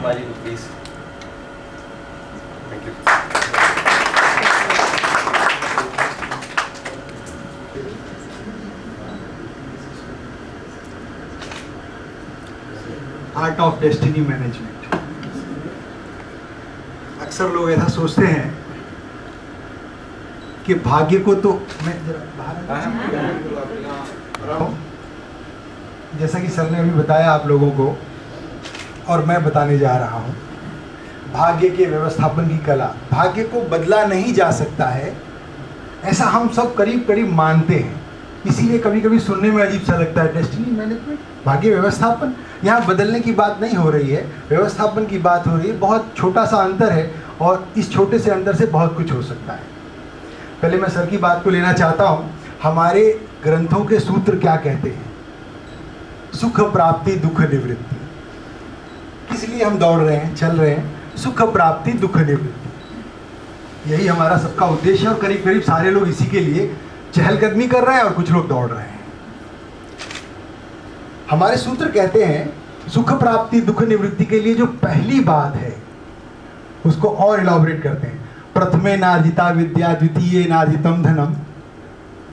पाली को please. Thank you. Art of destiny management. अक्सर लोग ऐसा सोचते हैं कि भाग्य को तो मैं जरा जैसा कि सर ने अभी बताया आप लोगों को और मैं बताने जा रहा हूँ, भाग्य के व्यवस्थापन की कला। भाग्य को बदला नहीं जा सकता है, ऐसा हम सब करीब करीब मानते हैं। इसीलिए कभी कभी सुनने में अजीब सा लगता है, डेस्टिनी मैनेजमेंट, भाग्य व्यवस्थापन। यहाँ बदलने की बात नहीं हो रही है, व्यवस्थापन की बात हो रही है। बहुत छोटा सा अंतर है और इस छोटे से अंतर से बहुत कुछ हो सकता है। पहले मैं सर की बात को लेना चाहता हूँ। हमारे ग्रंथों के सूत्र क्या कहते हैं? सुख प्राप्ति दुख निवृत्ति। किस लिए हम दौड़ रहे हैं, चल रहे हैं? सुख प्राप्ति दुख निवृत्ति, यही हमारा सबका उद्देश्य है। और करीब करीब सारे लोग इसी के लिए चहलकदमी कर रहे हैं और कुछ लोग दौड़ रहे हैं। हमारे सूत्र कहते हैं सुख प्राप्ति दुख निवृत्ति के लिए जो पहली बात है उसको और इलॉबरेट करते हैं। प्रथमे नार्जिता विद्या द्वितीये नार्जितम धनम।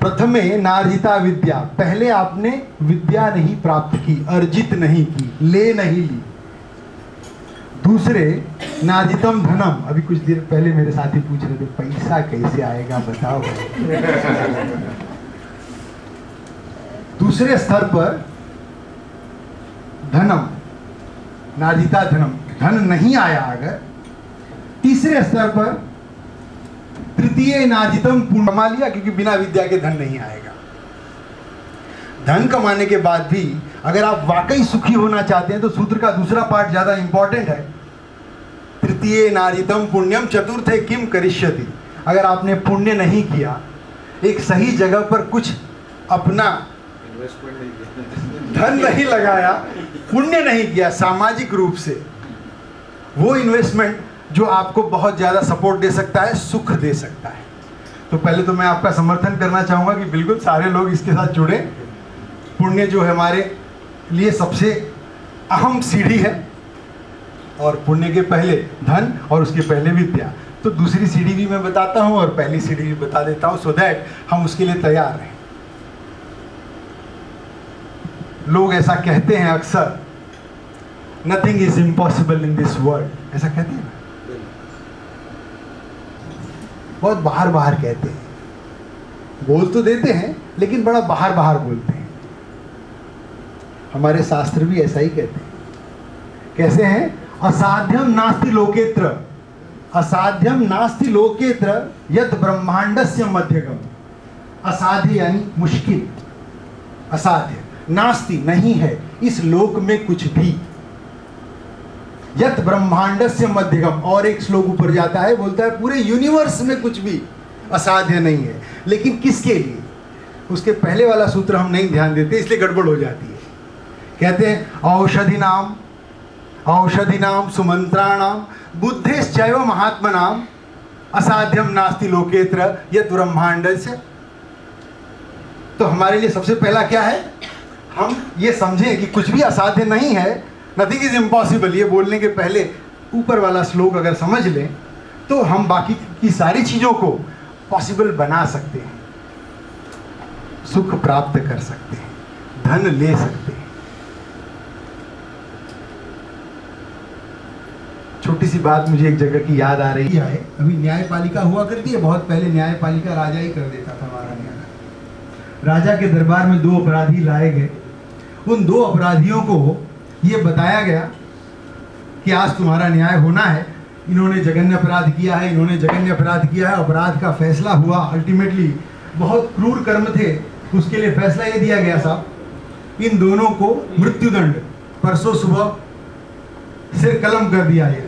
प्रथमे नार्जिता विद्या, पहले आपने विद्या नहीं प्राप्त की, अर्जित नहीं की, ले नहीं ली। दूसरे नार्जितम धनम, अभी कुछ देर पहले मेरे साथी पूछ रहे थे पैसा कैसे आएगा बताओ। दूसरे स्तर पर धनम, नार्जिता धनम, धन नहीं आया अगर। तीसरे स्तर पर तृतीय नार्जितम पुण्य, कमा लिया, क्योंकि बिना विद्या के धन नहीं आएगा। धन कमाने के बाद भी अगर आप वाकई सुखी होना चाहते हैं तो सूत्र का दूसरा पार्ट ज्यादा इंपॉर्टेंट है। तृतीय नार्जितम पुण्यम चतुर्थे किम करिष्यति। अगर आपने पुण्य नहीं किया, एक सही जगह पर कुछ अपना धन नहीं लगाया, पुण्य नहीं किया सामाजिक रूप से, वो इन्वेस्टमेंट जो आपको बहुत ज़्यादा सपोर्ट दे सकता है, सुख दे सकता है। तो पहले तो मैं आपका समर्थन करना चाहूँगा कि बिल्कुल सारे लोग इसके साथ जुड़े। पुण्य जो है हमारे लिए सबसे अहम सीढ़ी है, और पुण्य के पहले धन और उसके पहले विद्या। तो दूसरी सीढ़ी भी मैं बताता हूँ और पहली सीढ़ी भी बता देता हूँ, सो दैट हम उसके लिए तैयार रहें। लोग ऐसा कहते हैं अक्सर, nothing is impossible in this world, ऐसा कहते हैं ना, बहुत बाहर बाहर कहते हैं। बोल तो देते हैं लेकिन बड़ा बाहर बाहर बोलते हैं। हमारे शास्त्र भी ऐसा ही कहते हैं। कैसे हैं? असाध्यम नास्ति लोकेत्र, असाध्यम नास्ति लोकेत्र यत ब्रह्मांडस्य मध्यगम। असाध्य यानी मुश्किल, असाध्य, नास्ति नहीं है इस लोक में कुछ भी, यत ब्रह्मांडस्य मध्यगम। और एक श्लोक ऊपर जाता है, बोलता है पूरे यूनिवर्स में कुछ भी असाध्य नहीं है। लेकिन किसके लिए? उसके पहले वाला सूत्र हम नहीं ध्यान देते, इसलिए गड़बड़ हो जाती है। कहते हैं औषधिनाम सुमंत्राणाम बुद्धेश्चैव महात्मनाम असाध्यम नास्ति लोकेत्र यत ब्रह्मांडस्य। तो हमारे लिए सबसे पहला क्या है? हम ये समझें कि कुछ भी असाध्य नहीं है, नथिंग इज इम्पॉसिबल। ये बोलने के पहले ऊपर वाला श्लोक अगर समझ लें तो हम बाकी की सारी चीज़ों को पॉसिबल बना सकते हैं, सुख प्राप्त कर सकते हैं, धन ले सकते हैं। छोटी सी बात मुझे एक जगह की याद आ रही है। अभी न्यायपालिका हुआ करती है, बहुत पहले न्यायपालिका राजा ही कर देता था हमारा न्याय। राजा के दरबार में 2 अपराधी लाए गए। उन 2 अपराधियों को ये बताया गया कि आज तुम्हारा न्याय होना है, इन्होंने जघन्य अपराध किया है, इन्होंने जघन्य अपराध किया है। अपराध का फैसला हुआ, अल्टीमेटली बहुत क्रूर कर्म थे, उसके लिए फैसला ये दिया गया साहब इन दोनों को मृत्युदंड, परसों सुबह सिर कलम कर दिया जाए।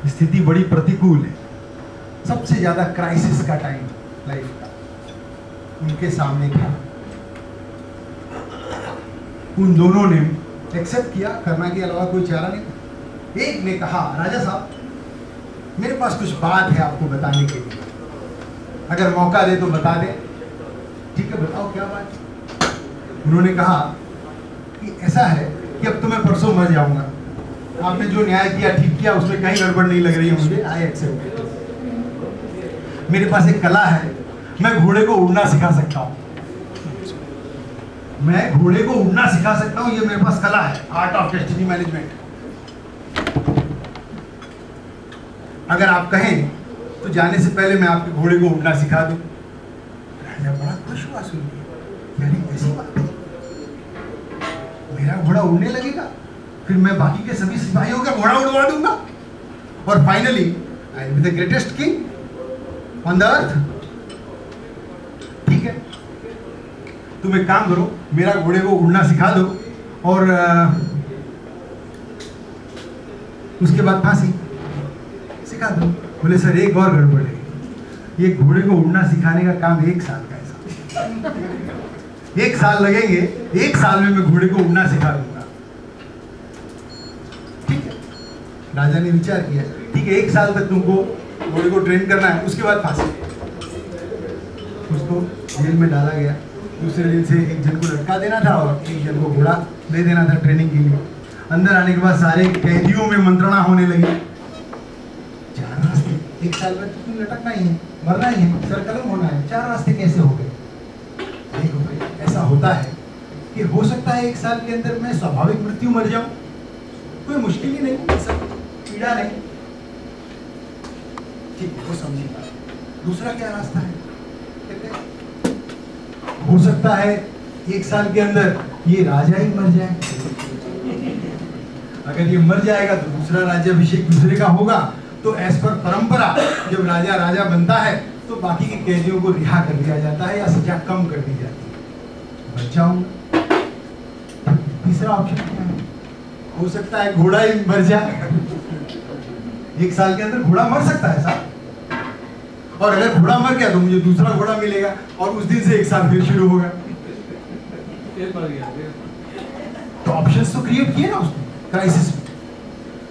स्थिति बड़ी प्रतिकूल है, सबसे ज्यादा क्राइसिस का टाइम लाइफ का उनके सामने था। उन दोनों ने एक्सेप्ट किया, करना के अलावा कोई चारा नहीं था। एक ने कहा, राजा साहब मेरे पास कुछ बात है आपको बताने के लिए, अगर मौका दे तो बता दे। ठीक है बताओ क्या बात है। उन्होंने कहा कि ऐसा है कि अब तो मैं परसों मर जाऊंगा, आपने जो न्याय किया ठीक किया, उसमें कहीं गड़बड़ नहीं लग रही है मुझे, आई एक्सेप्ट। मेरे पास एक कला है, मैं घोड़े को उड़ना सिखा सकता हूँ, मैं घोड़े को उड़ना सिखा सकता हूँ, ये मेरे पास कला है, आर्ट ऑफ डेस्टिनी मैनेजमेंट। अगर आप कहें तो जाने से पहले मैं आपके घोड़े को उड़ना सिखा दूं। राजा बड़ा खुश हुआ सुन के, यानी ऐसी बात है, मेरा घोड़ा उड़ने लगेगा, फिर मैं बाकी के सभी सिपाहियों का घोड़ा उड़वा दूंगा, और finally I am the greatest king on the earth. ठीक है, तुम एक काम करो, मेरा घोड़े को उड़ना सिखा दो, और उसके बाद फांसी सिखा दो। बोले सर एक और गड़बड़ है, ये घोड़े को उड़ना सिखाने का काम 1 साल का है साहब, 1 साल लगेंगे, 1 साल में मैं घोड़े को उड़ना सिखा दूंगा। ठीक है, राजा ने विचार किया, ठीक है 1 साल तक तुमको घोड़े को ट्रेन करना है, उसके बाद फांसी। उसको जेल में डाला गया, दूसरे दिन से एक जन को लटका देना था और एक जन को घोड़ा दे देना था ट्रेनिंग के लिए। अंदर आने के बाद सारे कैदियों में मंत्रणा होने लगी, 4 रास्ते, 1 साल में तो तुम लटकना ही है, मरना ही है, सर कलम होना है, 4 रास्ते कैसे हो गए? देखो भाई, ऐसा होता है कि हो सकता है 1 साल के अंदर मैं स्वाभाविक मृत्यु मर जाऊं, कोई मुश्किल ही नहीं, सब पीड़ा नहीं। ठीक है, वो समझिए। दूसरा क्या रास्ता है? हो सकता है 1 साल के अंदर ये राजा ही मर जाए, अगर ये मर जाएगा तो दूसरा राज्याभिषेक दूसरे का होगा, तो एज पर परंपरा जब राजा राजा बनता है तो बाकी के कैदियों को रिहा कर दिया जाता है या सजा कम कर दी जाती है, बच जाऊंगा। तीसरा ऑप्शन क्या है? हो सकता है घोड़ा ही मर जाए, 1 साल के अंदर घोड़ा मर सकता है साहब, और अगर घोड़ा मर गया तो मुझे दूसरा घोड़ा मिलेगा, और उस दिन से 1 साल फिर शुरू होगा। तो ऑप्शंस तो क्रिएट किए ना उसने क्राइसिस में।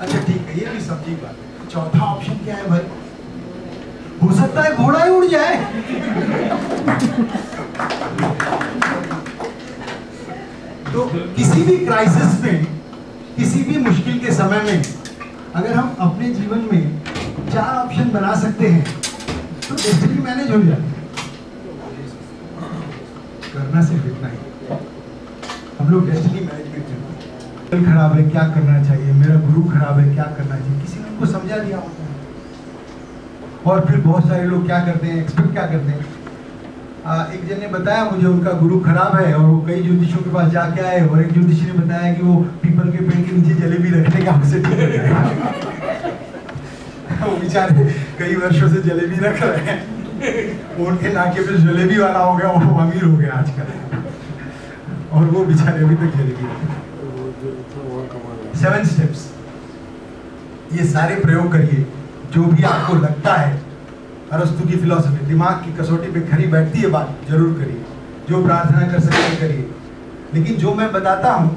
अच्छा ठीक है, ये भी समझी बात है। चौथा ऑप्शन क्या है भाई? हो सकता है घोड़ा ही उड़ जाए। तो किसी भी क्राइसिस में, किसी भी मुश्किल के समय में अगर हम अपने जीवन में 4 ऑप्शन बना सकते हैं तो डेस्टिनी मैनेज हो जाती है। करना सिर्फ इतना ही, हम लोग डेस्टिनी मैनेजमेंट करते हैं। खराब है क्या करना चाहिए, मेरा गुरु खराब है क्या करना चाहिए, किसी ने उनको समझा दिया होता है। और फिर बहुत सारे लोग क्या करते हैं, एक्सपेक्ट क्या करते हैं। एक जन ने बताया मुझे उनका गुरु खराब है, और वो कई ज्योतिषियों के पास जाके आए, और एक ज्योतिषी ने बताया कि वो पीपल के पेड़ के नीचे जलेबी रखने का हमसे ठीक हो जाएगा। वो बेचारे कई वर्षों से जलेबी रख रहे हैं, उनके नाके पे जलेबी वाला हो गया, वो अमीर हो गया आजकल, और वो बेचारे अभी तक जलेबी रख रहे हैं। 7 स्टेप्स, ये सारे प्रयोग करिए, जो भी आपको लगता है अरस्तु की फिलॉसफी दिमाग की कसौटी पे खरी बैठती है बात, जरूर करिए। जो प्रार्थना कर सकते हैं करिए, लेकिन जो मैं बताता हूँ,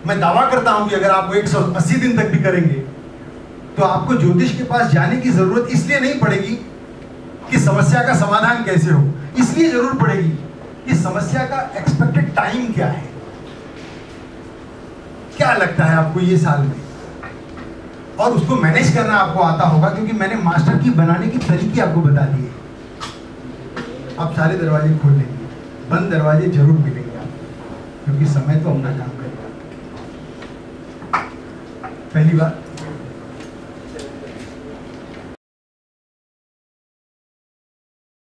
मैं दावा करता हूँ कि अगर आप 180 दिन तक भी करेंगे तो आपको ज्योतिष के पास जाने की जरूरत इसलिए नहीं पड़ेगी कि समस्या का समाधान कैसे हो, इसलिए जरूर पड़ेगी कि समस्या का एक्सपेक्टेड टाइम क्या है, क्या लगता है आपको ये साल में, और उसको मैनेज करना आपको आता होगा, क्योंकि मैंने मास्टर की बनाने की तरीके आपको बता दिए। आप सारे दरवाजे खोल लेंगे, बंद दरवाजे जरूर मिलेंगे आपको, क्योंकि समय तो अपना काम करेगा। पहली बात,